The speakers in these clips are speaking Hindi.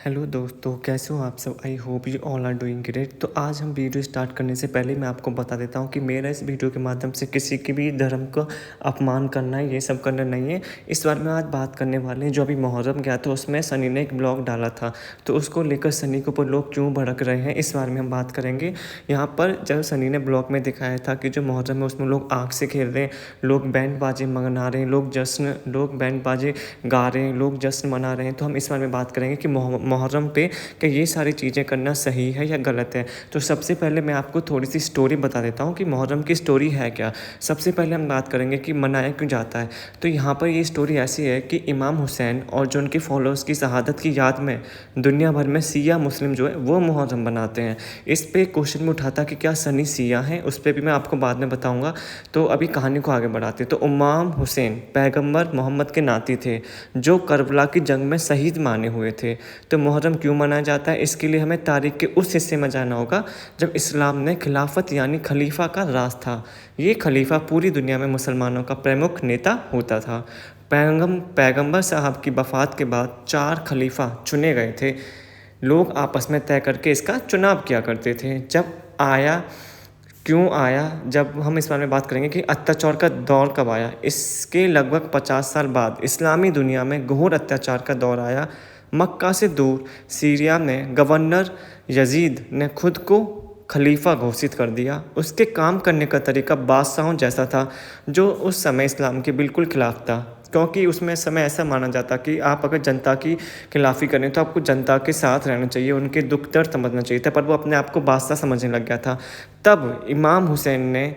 हेलो दोस्तों, कैसे हो आप सब। I hope you all are doing great. तो आज हम वीडियो स्टार्ट करने से पहले मैं आपको बता देता हूँ कि मेरा इस वीडियो के माध्यम से किसी की भी धर्म का अपमान करना है, ये सब करना नहीं है। इस बारे में आज बात करने वाले हैं। जो अभी मुहर्रम गया था उसमें सनी ने एक ब्लॉग डाला था, तो उसको लेकर सनी के ऊपर लोग क्यों भड़क रहे हैं इस बारे में हम बात करेंगे। यहाँ पर जब सनी ने ब्लॉग में दिखाया था कि जो मुहर्रम है उसमें लोग आग से खेल रहे हैं, लोग बैंड बाजे मना रहे हैं, लोग बैंड बाजे गा रहे हैं, लोग जश्न मना रहे हैं। तो हम इस बारे में बात करेंगे कि मुहर्रम पे कि ये सारी चीज़ें करना सही है या गलत है। तो सबसे पहले मैं आपको थोड़ी सी स्टोरी बता देता हूँ कि मुहर्रम की स्टोरी है क्या। सबसे पहले हम बात करेंगे कि मनाया क्यों जाता है। तो यहाँ पर ये स्टोरी ऐसी है कि इमाम हुसैन और जो उनके फॉलोअर्स की शहादत की याद में दुनिया भर में सिया मुस्लिम जो है वो मुहर्रम बनाते हैं। इस पे क्वेश्चन में उठाता कि क्या सनी सिया है, उस पर भी मैं आपको बाद में बताऊँगा। तो अभी कहानी को आगे बढ़ाते। तो इमाम हुसैन पैगम्बर मोहम्मद के नाती थे जो करबला की जंग में शहीद माने हुए थे। तो मुहर्रम क्यों मनाया जाता है, इसके लिए हमें तारीख के उस हिस्से में जाना होगा जब इस्लाम ने खिलाफत यानी खलीफा का राज था। ये खलीफा पूरी दुनिया में मुसलमानों का प्रमुख नेता होता था। पैगंबर साहब की वफ़ात के बाद 4 खलीफा चुने गए थे। लोग आपस में तय करके इसका चुनाव किया करते थे। जब हम इस बारे में बात करेंगे कि अत्याचार का दौर कब आया, इसके लगभग 50 साल बाद इस्लामी दुनिया में घोर अत्याचार का दौर आया। मक्का से दूर सीरिया में गवर्नर यजीद ने खुद को खलीफा घोषित कर दिया। उसके काम करने का तरीका बादशाहों जैसा था, जो उस समय इस्लाम के बिल्कुल खिलाफ था, क्योंकि उसमें समय ऐसा माना जाता कि आप अगर जनता की खिलाफी करें तो आपको जनता के साथ रहना चाहिए, उनके दुख दर्द समझना चाहिए था। पर वो अपने आप को बादशाह समझने लग गया था। तब इमाम हुसैन ने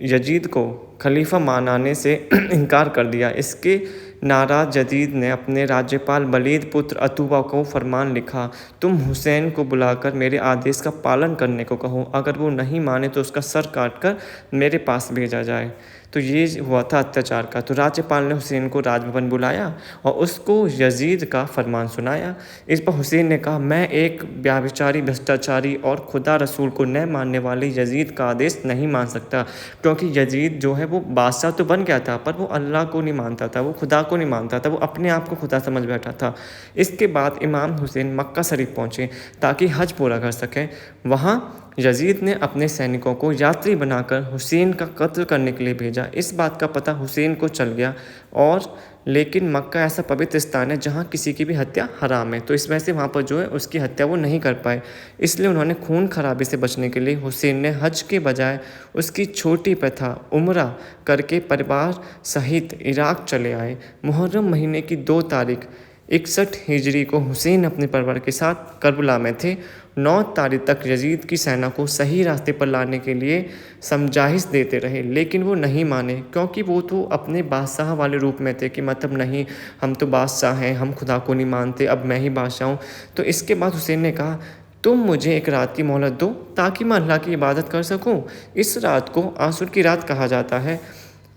यजीद को खलीफा मानने से इनकार कर दिया। इसके नाराज यजीद ने अपने राज्यपाल वलीद पुत्र अतूबा को फरमान लिखा, तुम हुसैन को बुलाकर मेरे आदेश का पालन करने को कहो, अगर वो नहीं माने तो उसका सर काटकर मेरे पास भेजा जाए। तो ये हुआ था अत्याचार का। तो राज्यपाल ने हुसैन को राजभवन बुलाया और उसको यजीद का फरमान सुनाया। इस पर हुसैन ने कहा, मैं एक व्यभिचारी, भ्रष्टाचारी और खुदा रसूल को न मानने वाले यजीद का आदेश नहीं मान सकता, क्योंकि यजीद जो है वो बादशाह तो बन गया था पर वो अल्लाह को नहीं मानता था, वो खुदा को नहीं मानता था, वो अपने आप को खुदा समझ बैठा था। इसके बाद इमाम हुसैन मक्का शरीफ पहुँचे ताकि हज पूरा कर सकें। वहाँ यजीद ने अपने सैनिकों को यात्री बनाकर हुसैन का कत्ल करने के लिए भेजा। इस बात का पता हुसैन को चल गया, और लेकिन मक्का ऐसा पवित्र स्थान है जहाँ किसी की भी हत्या हराम है, तो इस वजह से वहाँ पर जो है उसकी हत्या वो नहीं कर पाए। इसलिए उन्होंने खून खराबे से बचने के लिए हुसैन ने हज के बजाय उसकी छोटी प्रथा उम्रा करके परिवार सहित इराक चले आए। मुहर्रम महीने की 2 तारीख 61 हिजरी को हुसैन अपने परिवार के साथ करबला में थे। 9 तारीख तक यजीद की सेना को सही रास्ते पर लाने के लिए समझाइश देते रहे, लेकिन वो नहीं माने, क्योंकि वो तो अपने बादशाह वाले रूप में थे कि मतलब नहीं, हम तो बादशाह हैं, हम खुदा को नहीं मानते, अब मैं ही बादशाह हूँ। तो इसके बाद हुसैन ने कहा, तुम मुझे एक रात की मोहलत दो ताकि मैं अल्लाह की इबादत कर सकूँ। इस रात को आसुर की रात कहा जाता है।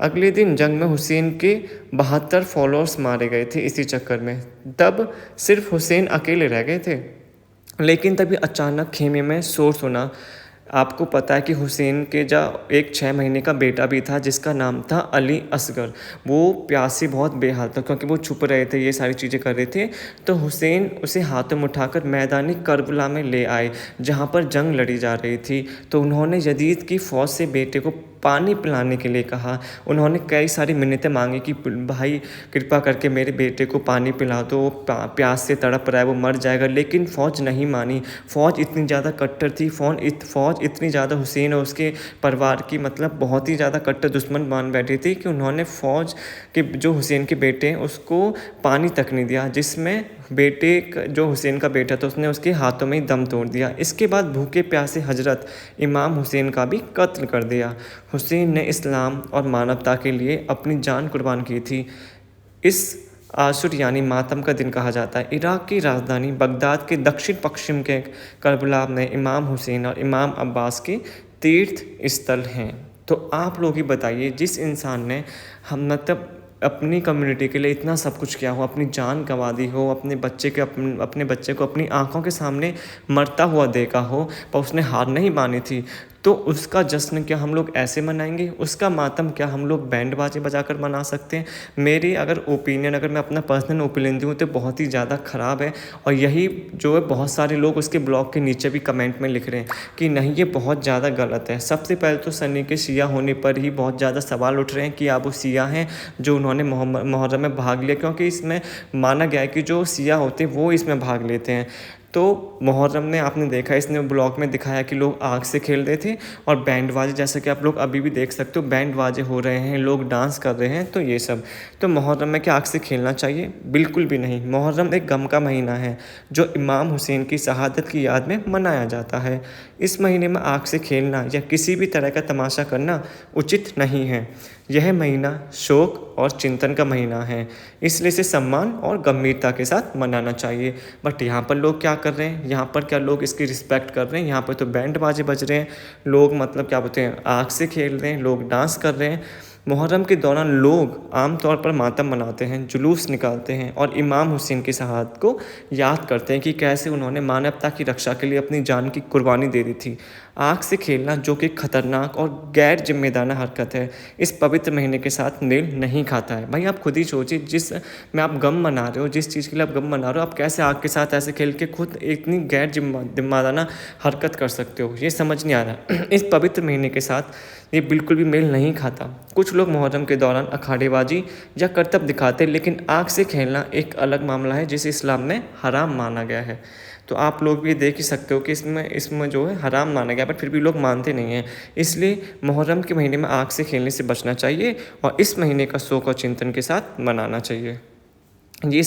अगले दिन जंग में हुसैन के 72 फॉलोअर्स मारे गए थे इसी चक्कर में। तब सिर्फ हुसैन अकेले रह गए थे। लेकिन तभी अचानक खेमे में शोर सुना। आपको पता है कि हुसैन के एक 6 महीने का बेटा भी था जिसका नाम था अली असगर। वो प्यास से बहुत बेहाल था, क्योंकि वो छुप रहे थे, ये सारी चीज़ें कर रहे थे। तो हुसैन उसे हाथों में उठाकर मैदानी करबला में ले आए जहाँ पर जंग लड़ी जा रही थी। तो उन्होंने यजीद की फ़ौज से बेटे को पानी पिलाने के लिए कहा। उन्होंने कई सारी मिन्नतें मांगी कि भाई कृपा करके मेरे बेटे को पानी पिला दो, प्यास से तड़प रहा है, वो मर जाएगा। लेकिन फ़ौज नहीं मानी। फ़ौज इतनी ज़्यादा कट्टर थी, फ़ौज इतनी ज़्यादा हुसैन और उसके परिवार की मतलब बहुत ही ज़्यादा कट्टर दुश्मन मान बैठी थी कि उन्होंने फ़ौज के जो हुसैन के बेटे हैं उसको पानी तक नहीं दिया, जिसमें जो हुसैन का बेटा था उसने उसके हाथों में ही दम तोड़ दिया। इसके बाद भूखे प्यासे हजरत इमाम हुसैन का भी कत्ल कर दिया। हुसैन ने इस्लाम और मानवता के लिए अपनी जान कुर्बान की थी। इस आशुर यानी मातम का दिन कहा जाता है। इराक की राजधानी बगदाद के दक्षिण पश्चिम के करबला में इमाम हुसैन और इमाम अब्बास के तीर्थ स्थल हैं। तो आप लोग ही बताइए, जिस इंसान ने हम मतलब अपनी कम्युनिटी के लिए इतना सब कुछ किया हो, अपनी जान गंवा दी हो, अपने बच्चे को अपनी आंखों के सामने मरता हुआ देखा हो, पर उसने हार नहीं मानी थी, तो उसका जश्न क्या हम लोग ऐसे मनाएंगे? उसका मातम क्या हम लोग बैंड बाजे बजाकर मना सकते हैं? मेरी अगर ओपिनियन, अगर मैं अपना पर्सनल ओपिनियन दूँ तो बहुत ही ज़्यादा ख़राब है। और यही जो है बहुत सारे लोग उसके ब्लॉग के नीचे भी कमेंट में लिख रहे हैं कि नहीं, ये बहुत ज़्यादा गलत है। सबसे पहले तो सनी के शिया होने पर ही बहुत ज़्यादा सवाल उठ रहे हैं कि आप वो शिया हैं जो उन्होंने मुहर्रम में भाग लिया, क्योंकि इसमें माना गया है कि जो शिया होते हैं वो इसमें भाग लेते हैं। तो मुहर्रम में आपने देखा, इसने ब्लॉग में दिखाया कि लोग आग से खेल रहे थे और बैंड बाजे, जैसा कि आप लोग अभी भी देख सकते हो बैंड बाजे हो रहे हैं, लोग डांस कर रहे हैं। तो ये सब, तो मुहर्रम में क्या आग से खेलना चाहिए? बिल्कुल भी नहीं। मुहर्रम एक गम का महीना है जो इमाम हुसैन की शहादत की याद में मनाया जाता है। इस महीने में आग से खेलना या किसी भी तरह का तमाशा करना उचित नहीं है। यह महीना शोक और चिंतन का महीना है, इसलिए इसे सम्मान और गंभीरता के साथ मनाना चाहिए। बट यहाँ पर लोग क्या कर रहे हैं? यहाँ पर क्या लोग इसकी रिस्पेक्ट कर रहे हैं? यहाँ पर तो बैंड बाजे बज रहे हैं, लोग मतलब क्या बोलते हैं, आग से खेल रहे हैं, लोग डांस कर रहे हैं। मुहर्रम के दौरान लोग आमतौर पर मातम मनाते हैं, जुलूस निकालते हैं और इमाम हुसैन की शहादत को याद करते हैं कि कैसे उन्होंने मानवता की रक्षा के लिए अपनी जान की कुर्बानी दे दी थी। आग से खेलना जो कि खतरनाक और गैर जिम्मेदाराना हरकत है, इस पवित्र महीने के साथ मेल नहीं खाता है। भाई आप खुद ही सोचिए, जिस में आप गम मना रहे हो, जिस चीज़ के लिए आप गम मना रहे हो, आप कैसे आग के साथ ऐसे खेल के खुद इतनी गैर जिम्मेदाराना हरकत कर सकते हो? ये समझ नहीं आ रहा। इस पवित्र महीने के साथ ये बिल्कुल भी मेल नहीं खाता। कुछ लोग मुहर्रम के दौरान अखाड़ेबाजी या करतब दिखाते हैं, लेकिन आग से खेलना एक अलग मामला है जिसे इस्लाम में हराम माना गया है। तो आप लोग भी देख ही सकते हो कि इसमें जो है हराम माना गया, बट फिर भी लोग मानते नहीं हैं। इसलिए मुहर्रम के महीने में आग से खेलने से बचना चाहिए और इस महीने का शोक और चिंतन के साथ मनाना चाहिए। ये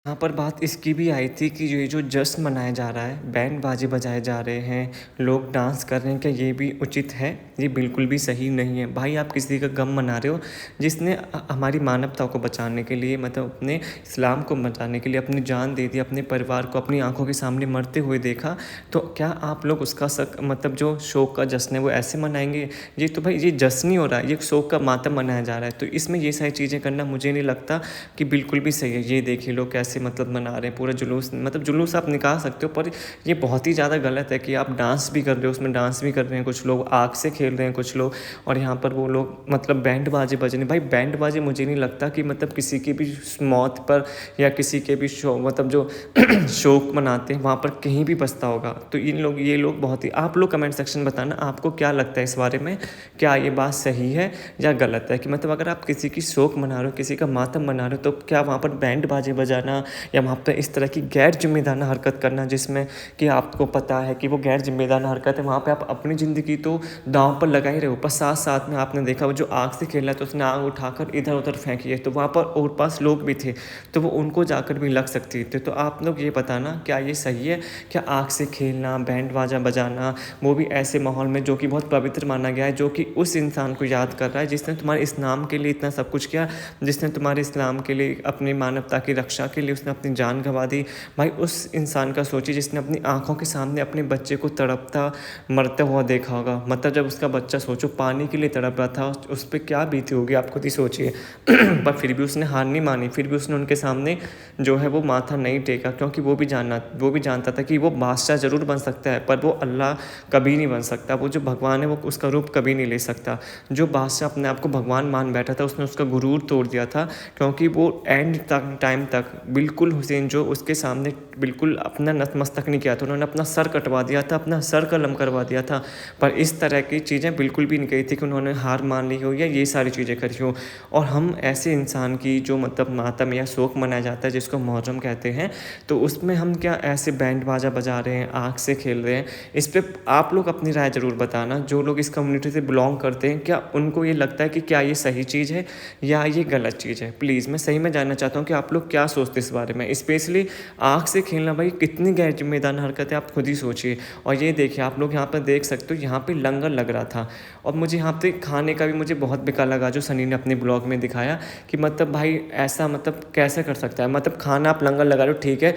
यहाँ पर बात इसकी भी आई थी कि ये जो जश्न मनाया जा रहा है, बैंड बाजे बजाए जा रहे हैं, लोग डांस कर रहे हैं, क्या ये भी उचित है? ये बिल्कुल भी सही नहीं है। भाई आप किसी का गम मना रहे हो जिसने हमारी मानवता को बचाने के लिए, मतलब अपने इस्लाम को बचाने के लिए अपनी जान दे दी, अपने परिवार को अपनी आंखों के सामने मरते हुए देखा, तो क्या आप लोग उसका मतलब जो शोक का जश्न है वो ऐसे मनाएंगे? ये तो भाई ये जश्न ही हो रहा है, ये शोक का मातम मनाया जा रहा है। तो इसमें ये सारी चीज़ें करना मुझे नहीं लगता कि बिल्कुल भी सही है। ये देखिए लोग कैसे मतलब मना रहे हैं, पूरा जुलूस, मतलब जुलूस आप निकाल सकते हो, पर ये बहुत ही ज़्यादा गलत है कि आप डांस भी कर रहे हो, उसमें डांस भी कर रहे हैं कुछ लोग, आग से खेल रहे हैं कुछ लोग, और यहाँ पर वो लोग मतलब बैंड बाजे बजने। भाई बैंड बाजे मुझे नहीं लगता कि मतलब किसी की भी मौत पर या किसी के भी मतलब जो शोक मनाते हैं वहाँ पर कहीं भी बजता होगा। तो ये लोग बहुत ही, आप लोग कमेंट सेक्शन बताना आपको क्या लगता है इस बारे में, क्या ये बात सही है या गलत है? कि मतलब अगर आप किसी की शोक मना रहे हो, किसी का मातम मना रहे हो, तो क्या वहाँ पर बैंड बाजे बजाना या वहाँ पर इस तरह की गैर जिम्मेदाराना हरकत करना जिसमें कि आपको पता है कि वो गैर जिम्मेदाराना हरकत है, वहाँ पे आप अपनी ज़िंदगी तो दांव पर लगा ही रहे हो, पर साथ साथ में आपने देखा वो जो आग से खेला तो उसने आग उठाकर इधर उधर फेंकी है, तो वहाँ पर और पास लोग भी थे तो वो उनको जाकर भी लग सकती थी। तो आप लोग ये बताना क्या ये सही है? क्या आग से खेलना, बैंड बाजा बजाना, वो भी ऐसे माहौल में जो कि बहुत पवित्र माना गया है, जो कि उस इंसान को याद कर रहा है जिसने तुम्हारे इस्लाम के लिए इतना सब कुछ किया, जिसने तुम्हारे इस्लाम के लिए, अपनी मानवता की रक्षा के लिए उसने अपनी जान गंवा दी। भाई उस इंसान का सोचिए जिसने अपनी आंखों के सामने अपने बच्चे को तड़पता मरता हुआ देखा होगा। मतलब जब उसका बच्चा सोचो पानी के लिए तड़प रहा था, उस पर क्या बीती होगी आप खुद ही सोचिए। पर फिर भी उसने हार नहीं मानी, फिर भी उसने उनके सामने जो है वो माथा नहीं टेका, क्योंकि वो भी जानता था कि वो बादशाह ज़रूर बन सकता है पर वो अल्लाह कभी नहीं बन सकता। वो जो भगवान है वो उसका रूप कभी नहीं ले सकता। जो बादशाह अपने आप को भगवान मान बैठा था उसने उसका गुरूर तोड़ दिया था, क्योंकि वो एंड तक टाइम तक बिल्कुल हुसैन जो उसके सामने बिल्कुल अपना नतमस्तक नहीं किया था, उन्होंने अपना सर कटवा दिया था, अपना सर कलम करवा दिया था। पर इस तरह की चीज़ें बिल्कुल भी नहीं कही थी कि उन्होंने हार मान ली हो या ये सारी चीज़ें करी हो। और हम ऐसे इंसान की जो मतलब मातम या शोक मनाया जाता है जिसको मुहर्रम कहते हैं, तो उसमें हम क्या ऐसे बैंड बाजा बजा रहे हैं, आग से खेल रहे हैं? इस पर आप लोग अपनी राय ज़रूर बताना। जो लोग इस कम्युनिटी से बिलोंग करते हैं, क्या उनको ये लगता है कि क्या ये सही चीज़ है या ये गलत चीज़ है? प्लीज़ मैं सही में जानना चाहता हूँ कि आप लोग क्या सोचते हैं इस बारे में। स्पेशली आग से खेलना भाई कितनी गैर जिम्मेदार हरकत है, आप खुद ही सोचिए। और ये देखिए आप लोग यहाँ पर देख सकते हो, यहाँ पे लंगर लग रहा था और मुझे यहाँ पे खाने का भी मुझे बहुत बेकार लगा जो सनी ने अपने ब्लॉग में दिखाया कि मतलब भाई ऐसा मतलब कैसे कर सकता है? मतलब खाना आप लंगर लगा रहे हो ठीक है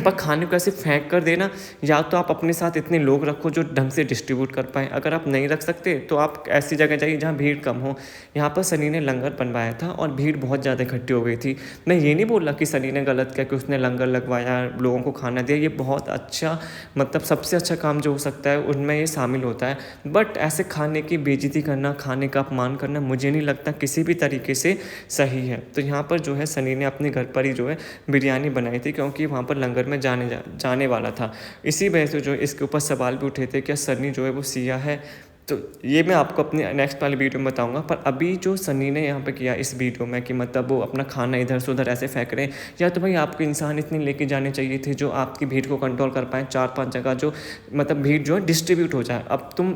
पर खाने को ऐसे फेंक कर देना, या तो आप अपने साथ इतने लोग रखो जो ढंग से डिस्ट्रीब्यूट कर पाएँ। अगर आप नहीं रख सकते तो आप ऐसी जगह जाइए जहाँ भीड़ कम हो। यहाँ पर सनी ने लंगर बनवाया था और भीड़ बहुत ज़्यादा इकट्ठी हो गई थी। मैं ये नहीं बोल रहा कि सनी ने गलत किया कि उसने लंगर लगवाया, लोगों को खाना दिया, ये बहुत अच्छा मतलब सबसे अच्छा काम जो हो सकता है उनमें ये शामिल होता है। बट ऐसे खाने की बेइज्जती करना, खाने का अपमान करना मुझे नहीं लगता किसी भी तरीके से सही है। तो यहाँ पर जो है सनी ने अपने घर पर ही जो है बिरयानी बनाई थी, क्योंकि वहाँ पर लंगर में जाने वाला था। इसी वजह से जो है इसके ऊपर सवाल भी उठे थे, क्या सनी जो है वो सिया है। तो ये मैं आपको अपनी नेक्स्ट वाली वीडियो में बताऊंगा। पर अभी जो सनी ने यहाँ पे किया इस वीडियो में कि मतलब वो अपना खाना इधर से उधर ऐसे फेंक रहे हैं, या तो भाई आपको इंसान इतने लेके जाने चाहिए थे जो आपकी भीड़ को कंट्रोल कर पाए, 4-5 जगह जो मतलब भीड़ जो है डिस्ट्रीब्यूट हो जाए। अब तुम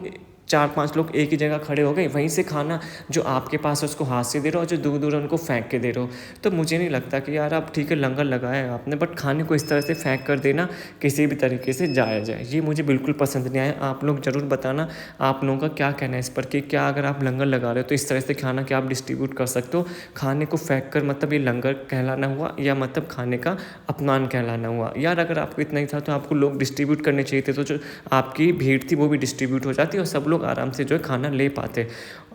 4-5 लोग एक ही जगह खड़े हो गए, वहीं से खाना जो आपके पास है उसको हाथ से दे रहे हो और जो दूर दूर है उनको फेंक के दे रहे हो। तो मुझे नहीं लगता कि यार आप ठीक है लंगर लगाया है आपने, बट खाने को इस तरह से फेंक कर देना किसी भी तरीके से जायज़ है, ये मुझे बिल्कुल पसंद नहीं आया। आप लोग ज़रूर बताना आप लोगों का क्या कहना है इस पर, कि क्या अगर आप लंगर लगा रहे हो तो इस तरह से खाना क्या आप डिस्ट्रीब्यूट कर सकते हो। खाने को फेंक कर मतलब ये लंगर कहलाना हुआ, या मतलब खाने का अपमान कहलाना हुआ। यार अगर आपको इतना ही था तो आपको लोग डिस्ट्रीब्यूट करने चाहिए थे, तो जो आपकी भीड़ थी वो भी डिस्ट्रीब्यूट हो जाती और सब लोग आराम से जो है खाना ले पाते।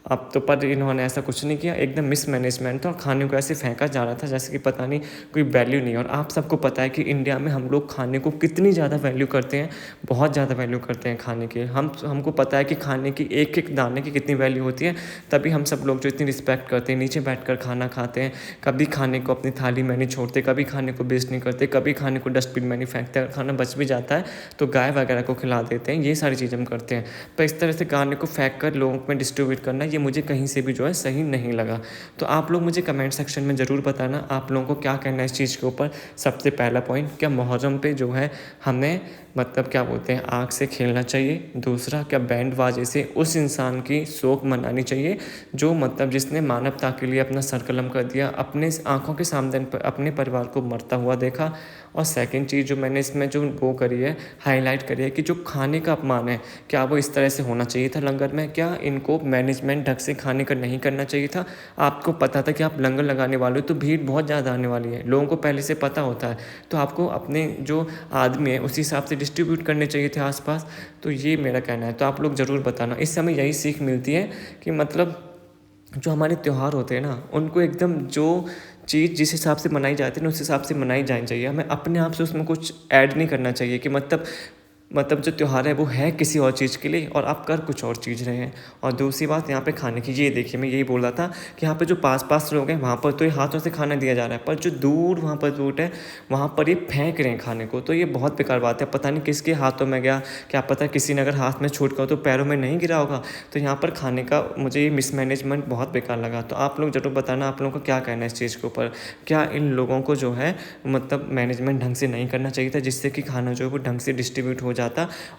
अब तो पर इन्होंने ऐसा कुछ नहीं किया, एकदम मिसमैनेजमेंट था और खाने को ऐसे फेंका जा रहा था जैसे कि पता नहीं कोई वैल्यू नहीं है। और आप सबको पता है कि इंडिया में हम लोग खाने को कितनी ज़्यादा वैल्यू करते हैं, बहुत ज़्यादा वैल्यू करते हैं खाने की। हमको पता है कि खाने की एक एक दाने की कितनी वैल्यू होती है, तभी हम सब लोग जो इतनी रिस्पेक्ट करते हैं, नीचे बैठकर खाना खाते हैं, कभी खाने को अपनी थाली में नहीं छोड़ते, कभी खाने को वेस्ट नहीं करते, कभी खाने को डस्टबिन में नहीं फेंकते। अगर खाना बच भी जाता है तो गाय वगैरह को खिला देते हैं, ये सारी चीज़ें हम करते हैं। पर इस तरह से खाने को फेंक कर लोगों में डिस्ट्रीब्यूट करना, ये मुझे कहीं से भी जो है सही नहीं लगा। तो आप लोग मुझे कमेंट सेक्शन में ज़रूर बताना आप लोगों को क्या कहना है इस चीज़ के ऊपर। सबसे पहला पॉइंट, क्या मुहर्रम पे जो है हमें मतलब क्या बोलते हैं आग से खेलना चाहिए। दूसरा, क्या बैंड बाजे से उस इंसान की शोक मनानी चाहिए जो मतलब जिसने मानवता के लिए अपना सर कलम कर दिया, अपने आंखों के सामने अपने परिवार को मरता हुआ देखा। और सेकंड चीज़ जो मैंने इसमें जो वो करी है, हाईलाइट करी है, कि जो खाने का अपमान है क्या वो इस तरह से होना चाहिए था लंगर में, क्या इनको मैनेजमेंट ढंग से खाने का नहीं करना चाहिए था। आपको पता था कि आप लंगर लगाने वाले हो तो भीड़ बहुत ज़्यादा आने वाली है, लोगों को पहले से पता होता है, तो आपको अपने जो आदमी है उसी हिसाब से डिस्ट्रीब्यूट करने चाहिए थे आसपास। तो ये मेरा कहना है, तो आप लोग ज़रूर बताना। इससे हमें यही सीख मिलती है कि मतलब जो हमारे त्यौहार होते हैं ना, उनको एकदम जो चीज़ जिस हिसाब से मनाई जाती है ना उस हिसाब से मनाई जानी चाहिए। हमें अपने आप से उसमें कुछ ऐड नहीं करना चाहिए कि मतलब जो त्यौहार है वो है किसी और चीज़ के लिए और आप कर कुछ और चीज़ रहे हैं। और दूसरी बात यहाँ पे खाने की, ये देखिए मैं यही बोल रहा था कि यहाँ पे जो पास लोग हैं वहाँ पर तो ये हाथों से खाना दिया जा रहा है, पर जो दूर वहाँ पर रूट है वहाँ पर ये फेंक रहे हैं खाने को। तो ये बहुत बेकार बात है, पता नहीं किसके हाथों में गया, क्या पता किसी ने अगर हाथ में छूट गया तो पैरों में नहीं गिरा होगा। तो यहाँ पर खाने का मुझे ये मिसमैनेजमेंट बहुत बेकार लगा। तो आप लोग ज़रूर बताना आप लोगों को क्या कहना है इस चीज़ के ऊपर। क्या इन लोगों को जो है मतलब मैनेजमेंट ढंग से नहीं करना चाहिए था, जिससे कि खाना जो है वो ढंग से डिस्ट्रीब्यूट हो जाता।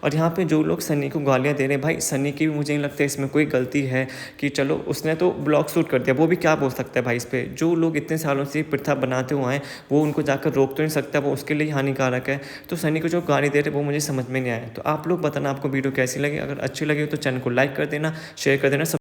और यहाँ पे जो लोग सनी को गालियाँ दे रहे हैं, भाई सनी की भी मुझे नहीं लगता इसमें कोई गलती है कि चलो उसने तो ब्लॉग शूट कर दिया, वो भी क्या बोल सकता है भाई इस पर। जो लोग इतने सालों से प्रथा बनाते हुए हैं वो उनको जाकर रोक तो नहीं सकता, वो उसके लिए हानिकारक है। तो सनी को जो गाली दे रहे वो मुझे समझ में नहीं आया। तो आप लोग बताना आपको वीडियो कैसी लगी, अगर अच्छी लगी तो चैनल को लाइक कर देना, शेयर कर देना।